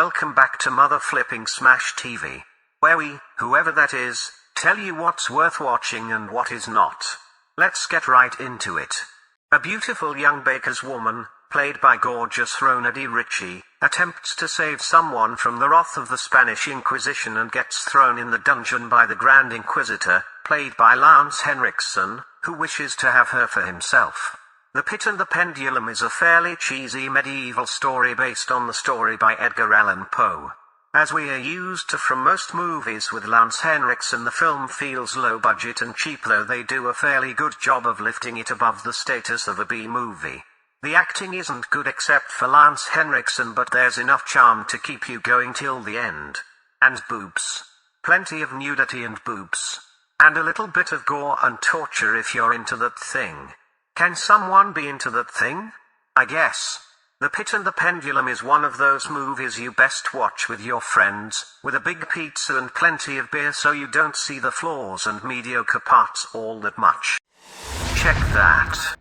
welcome back to Mother Flipping Smash TV, where we, whoever that is, tell you what's worth watching and what is not. Let's get right into it. A beautiful young baker's woman, played by gorgeous Rona Di Ricci, attempts to save someone from the wrath of the Spanish Inquisition and gets thrown in the dungeon by the Grand Inquisitor, played by Lance Henriksen, who wishes to have her for himself. The Pit and the Pendulum is a fairly cheesy medieval story based on the story by Edgar Allan Poe. As we are used to from most movies with Lance Henriksen, the film feels low budget and cheap, though they do a fairly good job of lifting it above the status of a B-movie. The acting isn't good except for Lance Henriksen, but there's enough charm to keep you going till the end. And boobs. Plenty of nudity and boobs. And a little bit of gore and torture if you're into that thing. Can someone be into that thing? I guess. The Pit and the Pendulum is one of those movies you best watch with your friends, with a big pizza and plenty of beer so you don't see the flaws and mediocre parts all that much. Check that.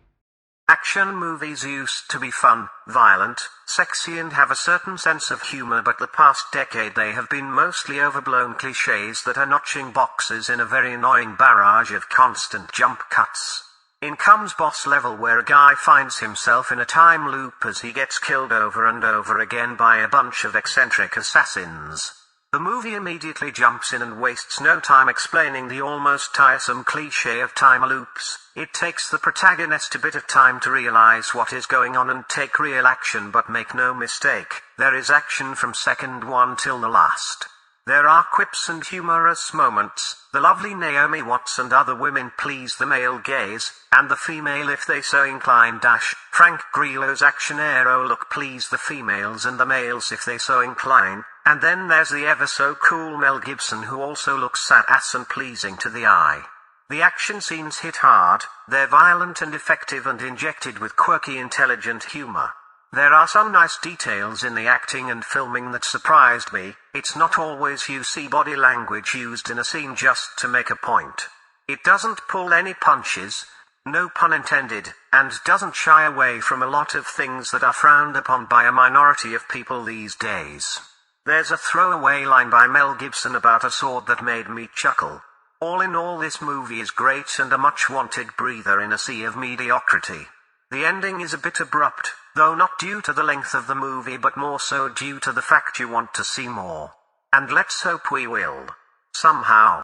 Action movies used to be fun, violent, sexy and have a certain sense of humor, but the past decade they have been mostly overblown cliches that are notching boxes in a very annoying barrage of constant jump cuts. In comes Boss Level, where a guy finds himself in a time loop as he gets killed over and over again by a bunch of eccentric assassins. The movie immediately jumps in and wastes no time explaining the almost tiresome cliché of time loops. It takes the protagonist a bit of time to realize what is going on and take real action, but make no mistake, there is action from second one till the last. There are quips and humorous moments. The lovely Naomi Watts and other women please the male gaze, and the female if they so incline. Frank Grillo's action aero look please the females and the males if they so incline. And then there's the ever so cool Mel Gibson, who also looks sad-ass and pleasing to the eye. The action scenes hit hard, they're violent and effective and injected with quirky intelligent humor. There are some nice details in the acting and filming that surprised me. It's not always you see body language used in a scene just to make a point. It doesn't pull any punches, no pun intended, and doesn't shy away from a lot of things that are frowned upon by a minority of people these days. There's a throwaway line by Mel Gibson about a sword that made me chuckle. All in all, this movie is great and a much-wanted breather in a sea of mediocrity. The ending is a bit abrupt, though not due to the length of the movie but more so due to the fact you want to see more. And let's hope we will. Somehow.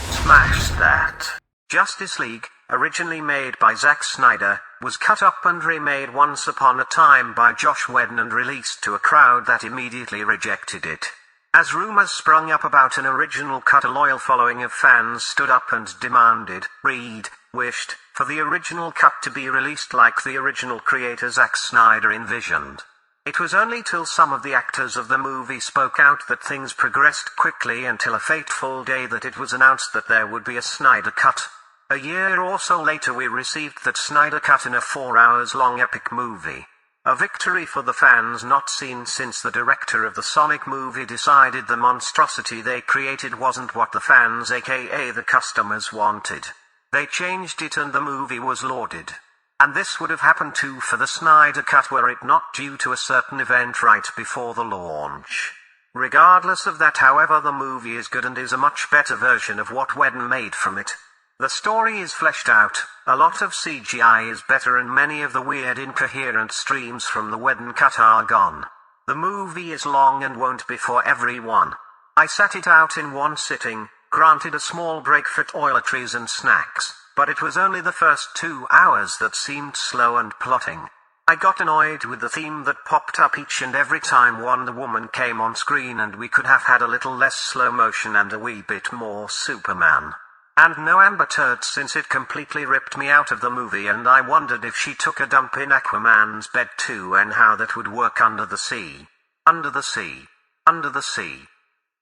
Smash that. Justice League, originally made by Zack Snyder, was cut up and remade once upon a time by Joss Whedon and released to a crowd that immediately rejected it. As rumors sprung up about an original cut, a loyal following of fans stood up and demanded, wished, for the original cut to be released like the original creator Zack Snyder envisioned. It was only till some of the actors of the movie spoke out that things progressed quickly until a fateful day that it was announced that there would be a Snyder cut. A year or so later we received that Snyder cut in a 4 hours long epic movie. A victory for the fans not seen since the director of the Sonic movie decided the monstrosity they created wasn't what the fans, aka the customers, wanted. They changed it and the movie was lauded. And this would have happened too for the Snyder cut were it not due to a certain event right before the launch. Regardless of that, however, the movie is good and is a much better version of what Whedon made from it. The story is fleshed out, a lot of CGI is better, and many of the weird incoherent streams from the Whedon cut are gone. The movie is long and won't be for everyone. I sat it out in one sitting, granted a small break for toiletries and snacks, but it was only the first 2 hours that seemed slow and plotting. I got annoyed with the theme that popped up each and every time Wonder Woman came on screen, and we could have had a little less slow motion and a wee bit more Superman. And no Amber Turd, since it completely ripped me out of the movie, and I wondered if she took a dump in Aquaman's bed too and how that would work under the sea. Under the sea. Under the sea.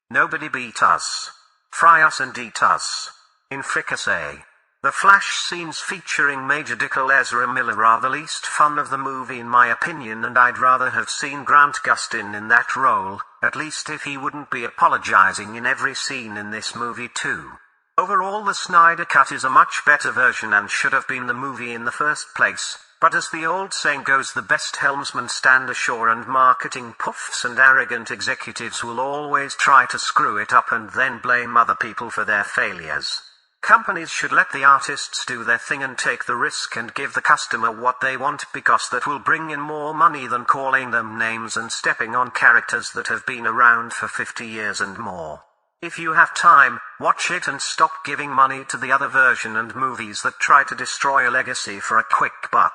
Nobody beat us. Fry us and eat us. In fricassee. The Flash scenes featuring Major Dickle Ezra Miller are the least fun of the movie in my opinion, and I'd rather have seen Grant Gustin in that role, at least if he wouldn't be apologizing in every scene in this movie too. Overall, the Snyder Cut is a much better version and should have been the movie in the first place, but as the old saying goes, the best helmsmen stand ashore, and marketing puffs and arrogant executives will always try to screw it up and then blame other people for their failures. Companies should let the artists do their thing and take the risk and give the customer what they want, because that will bring in more money than calling them names and stepping on characters that have been around for 50 years and more. If you have time, watch it and stop giving money to the other version and movies that try to destroy a legacy for a quick buck.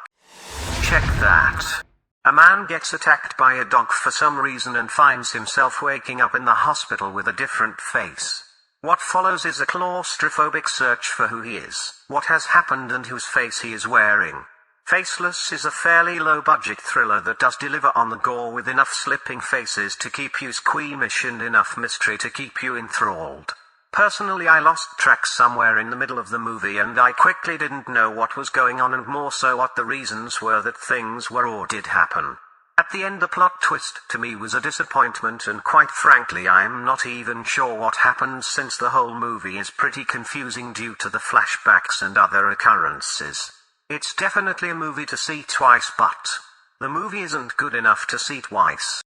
Check that. A man gets attacked by a dog for some reason and finds himself waking up in the hospital with a different face. What follows is a claustrophobic search for who he is, what has happened, and whose face he is wearing. Faceless is a fairly low-budget thriller that does deliver on the gore with enough slipping faces to keep you squeamish and enough mystery to keep you enthralled. Personally, I lost track somewhere in the middle of the movie, and I quickly didn't know what was going on, and more so what the reasons were that things were or did happen. At the end, the plot twist to me was a disappointment, and quite frankly I'm not even sure what happened, since the whole movie is pretty confusing due to the flashbacks and other occurrences. It's definitely a movie to see twice, but the movie isn't good enough to see twice.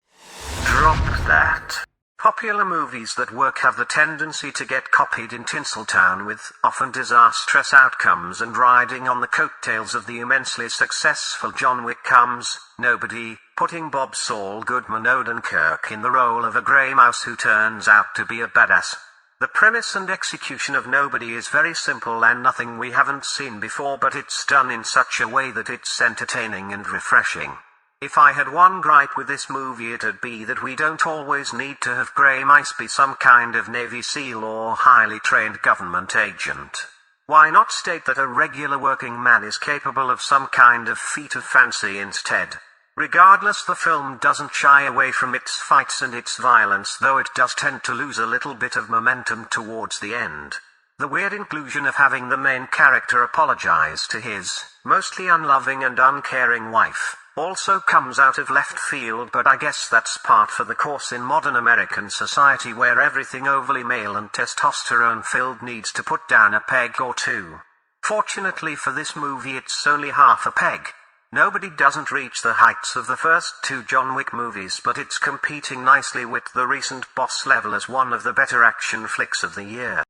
Drop that. Popular movies that work have the tendency to get copied in Tinseltown, with often disastrous outcomes, and riding on the coattails of the immensely successful John Wick comes Nobody, putting Bob Saul Goodman Odenkirk in the role of a grey mouse who turns out to be a badass. The premise and execution of Nobody is very simple and nothing we haven't seen before, but it's done in such a way that it's entertaining and refreshing. If I had one gripe with this movie, it'd be that we don't always need to have grey mice be some kind of Navy SEAL or highly trained government agent. Why not state that a regular working man is capable of some kind of feat of fancy instead? Regardless, the film doesn't shy away from its fights and its violence, though it does tend to lose a little bit of momentum towards the end. The weird inclusion of having the main character apologize to his mostly unloving and uncaring wife also comes out of left field, but I guess that's part for the course in modern American society, where everything overly male and testosterone-filled needs to put down a peg or two. Fortunately for this movie, it's only half a peg. Nobody doesn't reach the heights of the first two John Wick movies, but it's competing nicely with the recent Boss Level as one of the better action flicks of the year.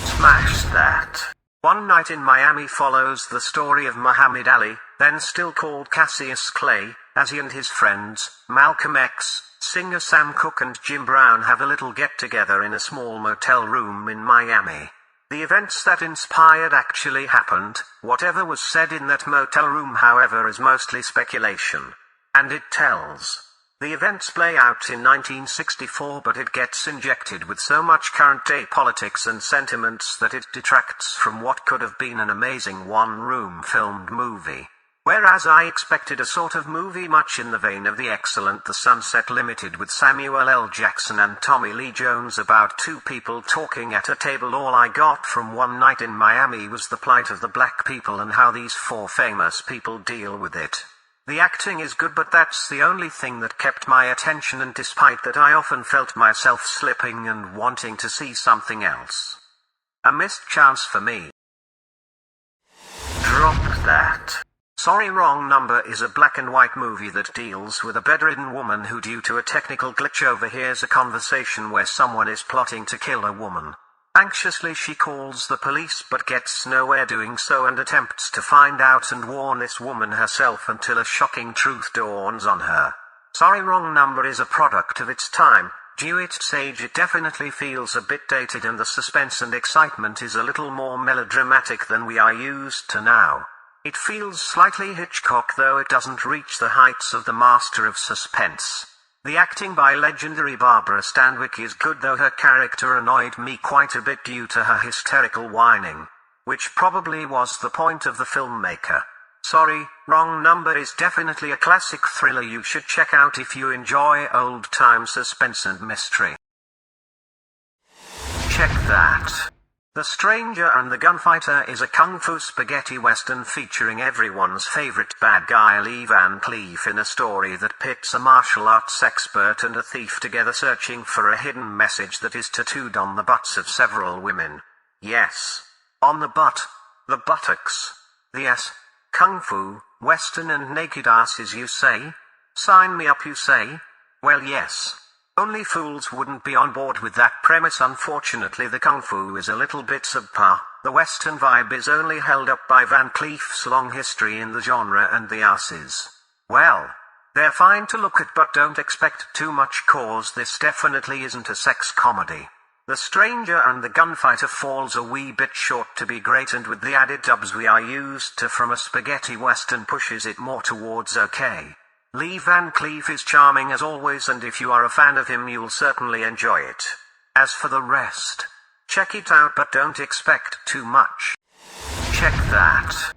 Smash that. One Night in Miami follows the story of Muhammad Ali, then still called Cassius Clay, as he and his friends, Malcolm X, singer Sam Cooke and Jim Brown have a little get-together in a small motel room in Miami. The events that inspired actually happened. Whatever was said in that motel room, however, is mostly speculation. And it tells. The events play out in 1964, but it gets injected with so much current-day politics and sentiments that it detracts from what could have been an amazing one-room filmed movie. Whereas I expected a sort of movie much in the vein of the excellent The Sunset Limited with Samuel L. Jackson and Tommy Lee Jones about two people talking at a table, all I got from One Night in Miami was the plight of the black people and how these four famous people deal with it. The acting is good, but that's the only thing that kept my attention, and despite that I often felt myself slipping and wanting to see something else. A missed chance for me. Drop that. Sorry, Wrong Number is a black and white movie that deals with a bedridden woman who, due to a technical glitch, overhears a conversation where someone is plotting to kill a woman. Anxiously she calls the police but gets nowhere doing so, and attempts to find out and warn this woman herself until a shocking truth dawns on her. Sorry, Wrong Number is a product of its time. Due its age, it definitely feels a bit dated, and the suspense and excitement is a little more melodramatic than we are used to now. It feels slightly Hitchcock, though it doesn't reach the heights of the master of suspense. The acting by legendary Barbara Stanwyck is good, though her character annoyed me quite a bit due to her hysterical whining, which probably was the point of the filmmaker. Sorry, Wrong Number is definitely a classic thriller you should check out if you enjoy old-time suspense and mystery. Check that. The Stranger and the Gunfighter is a kung fu spaghetti western featuring everyone's favorite bad guy Lee Van Cleef in a story that pits a martial arts expert and a thief together searching for a hidden message that is tattooed on the butts of several women. Yes. On the butt. The buttocks. The S. Kung fu, western and naked asses you say? Sign me up you say? Well yes. Only fools wouldn't be on board with that premise. Unfortunately the kung fu is a little bit subpar. The western vibe is only held up by Van Cleef's long history in the genre and the asses. Well, they're fine to look at but don't expect too much cause this definitely isn't a sex comedy. The Stranger and the Gunfighter falls a wee bit short to be great, and with the added dubs we are used to from a spaghetti western pushes it more towards okay. Lee Van Cleef is charming as always, and if you are a fan of him you'll certainly enjoy it. As for the rest, check it out but don't expect too much. Check that.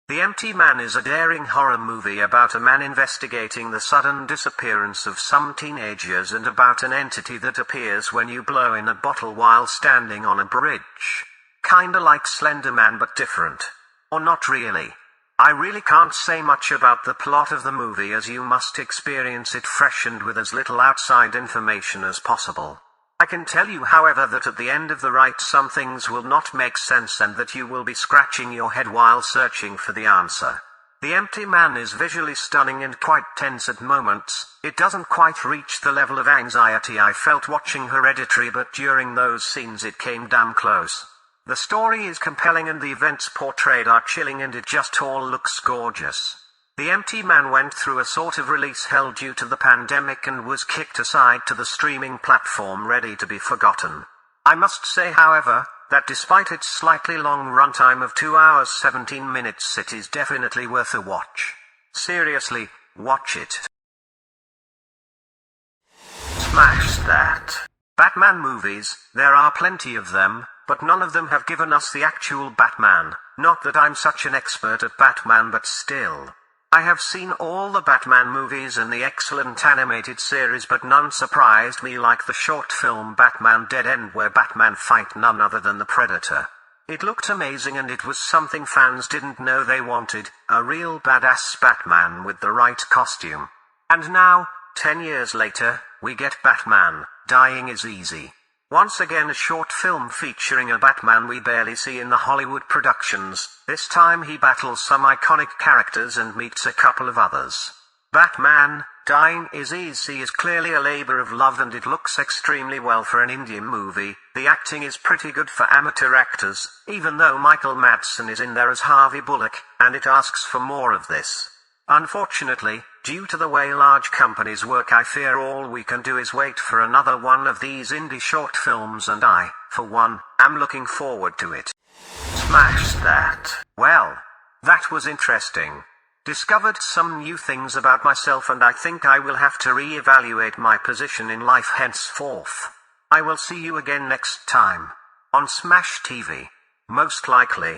The Empty Man is a daring horror movie about a man investigating the sudden disappearance of some teenagers and about an entity that appears when you blow in a bottle while standing on a bridge. Kinda like Slender Man but different. Or not really. I really can't say much about the plot of the movie as you must experience it fresh and with as little outside information as possible. I can tell you however that at the end of the ride some things will not make sense and that you will be scratching your head while searching for the answer. The Empty Man is visually stunning and quite tense at moments. It doesn't quite reach the level of anxiety I felt watching Hereditary, but during those scenes it came damn close. The story is compelling and the events portrayed are chilling and it just all looks gorgeous. The Empty Man went through a sort of release hell due to the pandemic and was kicked aside to the streaming platform ready to be forgotten. I must say however, that despite its slightly long runtime of 2 hours 17 minutes it is definitely worth a watch. Seriously, watch it. Smash that. Batman movies, there are plenty of them, but none of them have given us the actual Batman. Not that I'm such an expert at Batman, but still. I have seen all the Batman movies and the excellent animated series, but none surprised me like the short film Batman Dead End, where Batman fight none other than the Predator. It looked amazing and it was something fans didn't know they wanted, a real badass Batman with the right costume. And now, 10 years later, we get Batman, Dying is Easy. Once again a short film featuring a Batman we barely see in the Hollywood productions. This time he battles some iconic characters and meets a couple of others. Batman, Dying is Easy is clearly a labor of love and it looks extremely well for an Indian movie. The acting is pretty good for amateur actors, even though Michael Madsen is in there as Harvey Bullock, and it asks for more of this. Unfortunately, due to the way large companies work, I fear all we can do is wait for another one of these indie short films, and I, for one, am looking forward to it. Smash that. Well, that was interesting. Discovered some new things about myself and I think I will have to re-evaluate my position in life henceforth. I will see you again next time. On Smash TV. Most likely.